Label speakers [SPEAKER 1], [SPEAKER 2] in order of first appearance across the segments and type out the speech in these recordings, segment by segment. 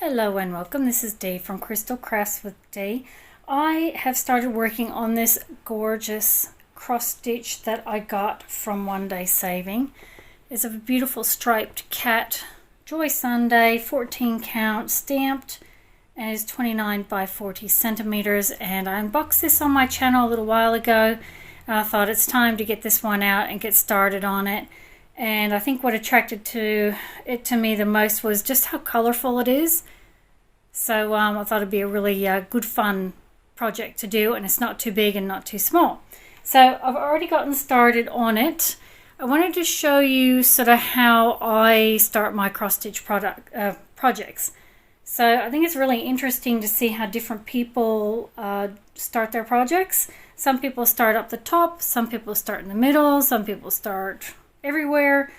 [SPEAKER 1] Hello and welcome. This is Dee from crystalcraftswithdee. I have started working on this gorgeous cross stitch that I got from One Day Saving. It's a beautiful striped cat Joy Sunday, 14 count, stamped, and is 29 by 40 centimeters. And I unboxed this on my channel a little while ago. I thought it's time to get this one out and get started on it. And I think what attracted to me the most was just how colorful it is. So I thought it'd be a really good fun project to do, and it's not too big and not too small. So I've already gotten started on it. I wanted to show you sort of how I start my cross stitch projects. So I think it's really interesting to see how different people start their projects. Some people start up the top, some people start in the middle, some people start everywhere.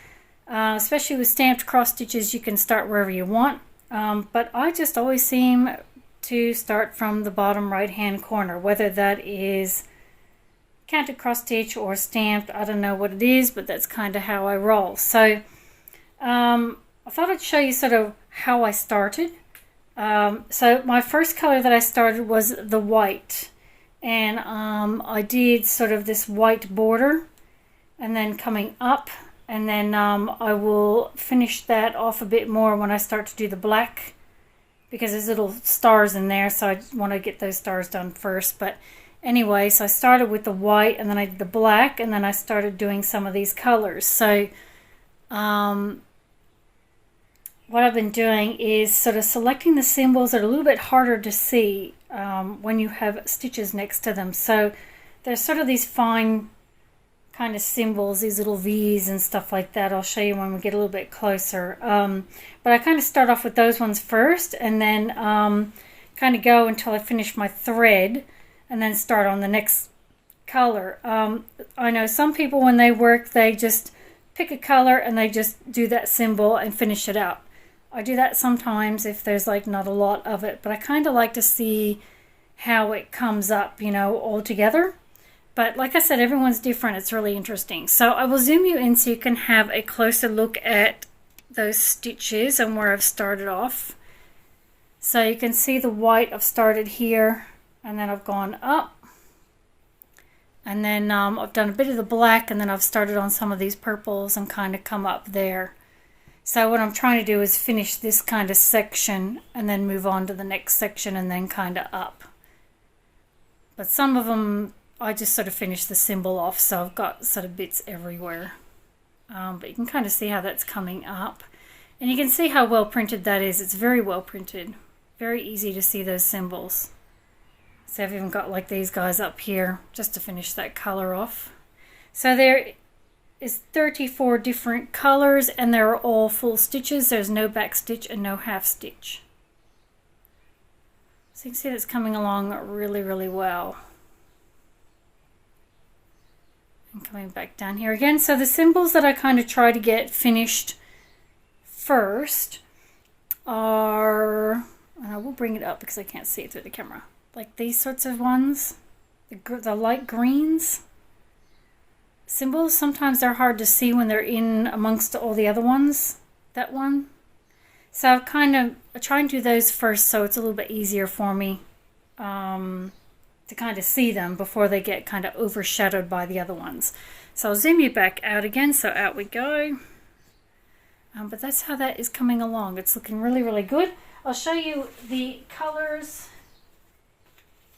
[SPEAKER 1] Especially with stamped cross stitches, you can start wherever you want. But I just always seem to start from the bottom right hand corner, whether that is canted cross stitch or stamped. I don't know what it is, but that's kind of how I roll. So I thought I'd show you sort of how I started. So my first color that I started was the white, and I did sort of this white border and then coming up. And then I will finish that off a bit more when I start to do the black, because there's little stars in there, so I want to get those stars done first. But anyway, so I started with the white, and then I did the black, and then I started doing some of these colors. So what I've been doing is sort of selecting the symbols that are a little bit harder to see when you have stitches next to them. So there's sort of these fine kind of symbols, these little V's and stuff like that. I'll show you when we get a little bit closer. But I kind of start off with those ones first, and then kind of go until I finish my thread, and then start on the next color. I know some people, when they work, they just pick a color and they just do that symbol and finish it out. I do that sometimes if there's like not a lot of it, but I kind of like to see how it comes up, you know, all together. But like I said, everyone's different. It's really interesting. So I will zoom you in so you can have a closer look at those stitches and where I've started off. So you can see the white I've started here, and then I've gone up. And then I've done a bit of the black, and then I've started on some of these purples and kind of come up there. So what I'm trying to do is finish this kind of section and then move on to the next section and then kind of up. But some of them, I just sort of finished the symbol off, so I've got sort of bits everywhere. But you can kind of see how that's coming up. And you can see how well printed that is. It's very well printed. Very easy to see those symbols. So I've even got like these guys up here just to finish that color off. So there is 34 different colors, and they're all full stitches. There's no back stitch and no half stitch. So you can see that's coming along really, really well. And coming back down here again. So the symbols that I kind of try to get finished first are, and I will bring it up because I can't see it through the camera, like these sorts of ones, the light greens symbols. Sometimes they're hard to see when they're in amongst all the other ones, that one. So I try and do those first, so it's a little bit easier for me to kind of see them before they get kind of overshadowed by the other ones. So I'll zoom you back out again, so out we go. But that's how that is coming along. It's looking really, really good. I'll show you the colors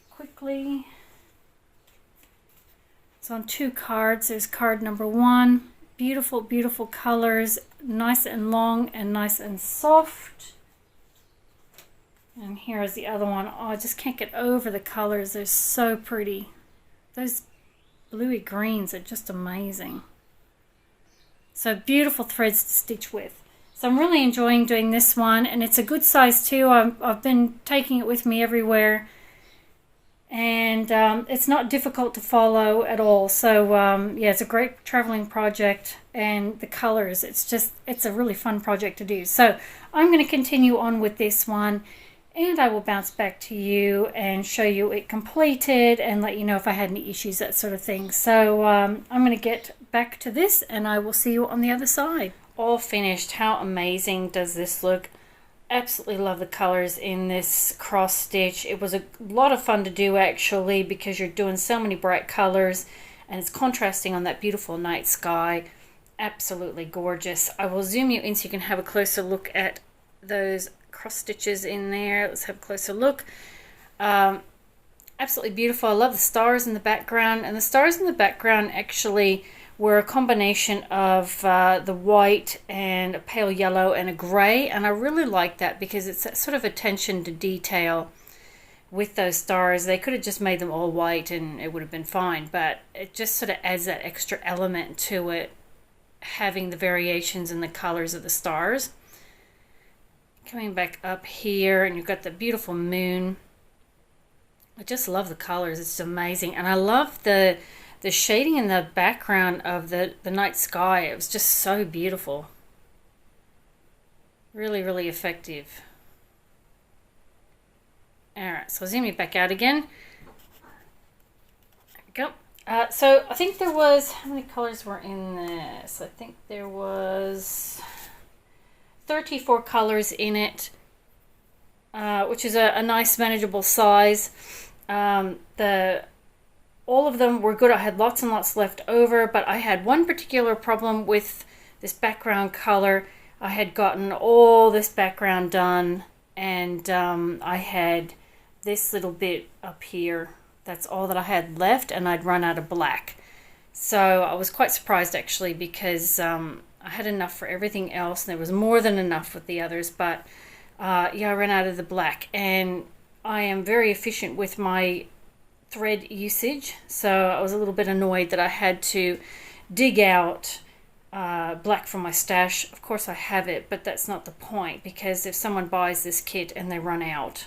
[SPEAKER 1] quickly. It's on 2 cards. There's card number 1. Beautiful, beautiful colors. Nice and long and nice and soft. And here is the other one. Oh, I just can't get over the colors. They're so pretty. Those bluey greens are just amazing. So beautiful threads to stitch with. So I'm really enjoying doing this one, and it's a good size too. I've been taking it with me everywhere, and it's not difficult to follow at all. So yeah, it's a great traveling project, and the colors, it's a really fun project to do. So I'm going to continue on with this one, and I will bounce back to you and show you it completed and let you know if I had any issues, that sort of thing. So I'm going to get back to this, and I will see you on the other side. All finished. How amazing does this look? absolutely love the colors in this cross stitch. It was a lot of fun to do actually, because you're doing so many bright colors and it's contrasting on that beautiful night sky. Absolutely gorgeous. I will zoom you in so you can have a closer look at those cross stitches in there. Let's have a closer look. Absolutely beautiful. I love the stars in the background, and the stars in the background actually were a combination of the white and a pale yellow and a gray, and I really like that because it's that sort of attention to detail with those stars. They could have just made them all white and it would have been fine, but it just sort of adds that extra element to it, having the variations in the colors of the stars. Coming back up here, and you've got the beautiful moon. I just love the colors. It's amazing, and I love the shading in the background of the night sky. It was just so beautiful. Really, really effective. Alright, so I'll zoom you back out again. There we go. So I think there was, how many colors were in this? I think there was 34 colors in it, which is a nice manageable size. All of them were good. I had lots and lots left over, but I had one particular problem with this background color. I had gotten all this background done, and I had this little bit up here. That's all that I had left, and I'd run out of black. So I was quite surprised actually, because I had enough for everything else, and there was more than enough with the others, but yeah, I ran out of the black, and I am very efficient with my thread usage, so I was a little bit annoyed that I had to dig out black from my stash. Of course I have it, but that's not the point, because if someone buys this kit and they run out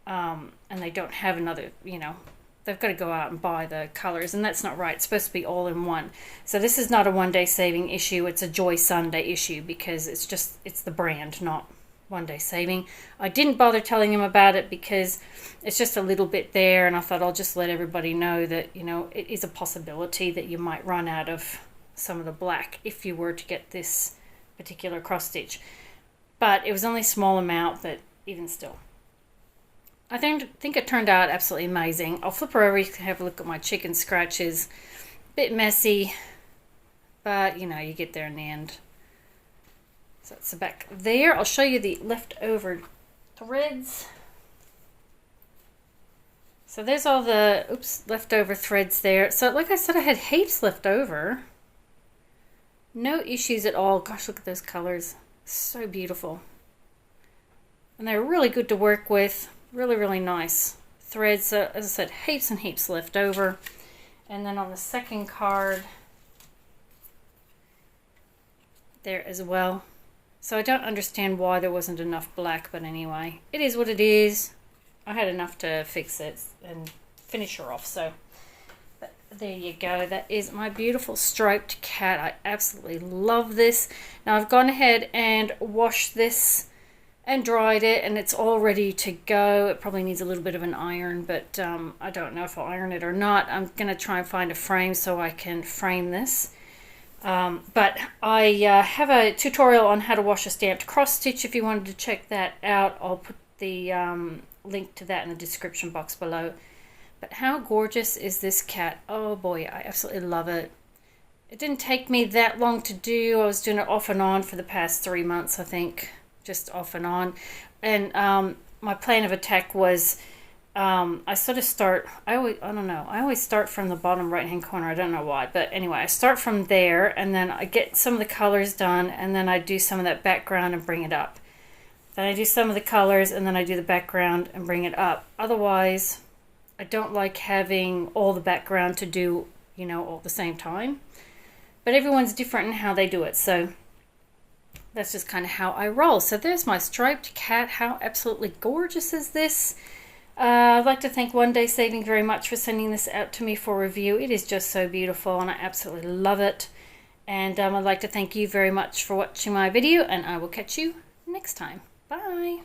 [SPEAKER 1] and they don't have another, you know, they've got to go out and buy the colors, and that's not right. It's supposed to be all in one. So this is not a one-day saving issue, it's a Joy Sunday issue, because it's the brand, not one day saving. I didn't bother telling him about it because it's just a little bit there, and I thought I'll just let everybody know that, you know, it is a possibility that you might run out of some of the black if you were to get this particular cross stitch. But it was only a small amount, but even still. I think it turned out absolutely amazing. I'll flip her over, you can have a look at my chicken scratches. Bit messy, but you know, you get there in the end. So that's the back there. I'll show you the leftover threads. So there's all the leftover threads there. So like I said, I had heaps left over. No issues at all. Gosh, look at those colors. So beautiful. And they're really good to work with. Really, really nice threads. So as I said, heaps and heaps left over. And then on the second card, there as well. So I don't understand why there wasn't enough black, but anyway, it is what it is. I had enough to fix it and finish her off, so but there you go. That is my beautiful striped cat. I absolutely love this. Now I've gone ahead and washed this and dried it, and it's all ready to go. It probably needs a little bit of an iron, but I don't know if I'll iron it or not. I'm going to try and find a frame so I can frame this. But I have a tutorial on how to wash a stamped cross stitch. If you wanted to check that out, I'll put the link to that in the description box below. But how gorgeous is this cat? Oh boy, I absolutely love it. It didn't take me that long to do. I was doing it off and on for the past 3 months, I think, just off and on. And my plan of attack was I sort of start, I always start from the bottom right hand corner. I don't know why, but anyway, I start from there, and then I get some of the colors done, and then I do some of that background and bring it up. Then I do some of the colors, and then I do the background and bring it up. Otherwise, I don't like having all the background to do, you know, all at the same time. But everyone's different in how they do it, so that's just kind of how I roll. So there's my striped cat. How absolutely gorgeous is this? I'd like to thank One Day Saving very much for sending this out to me for review. It is just so beautiful, and I absolutely love it. And I'd like to thank you very much for watching my video, and I will catch you next time. Bye!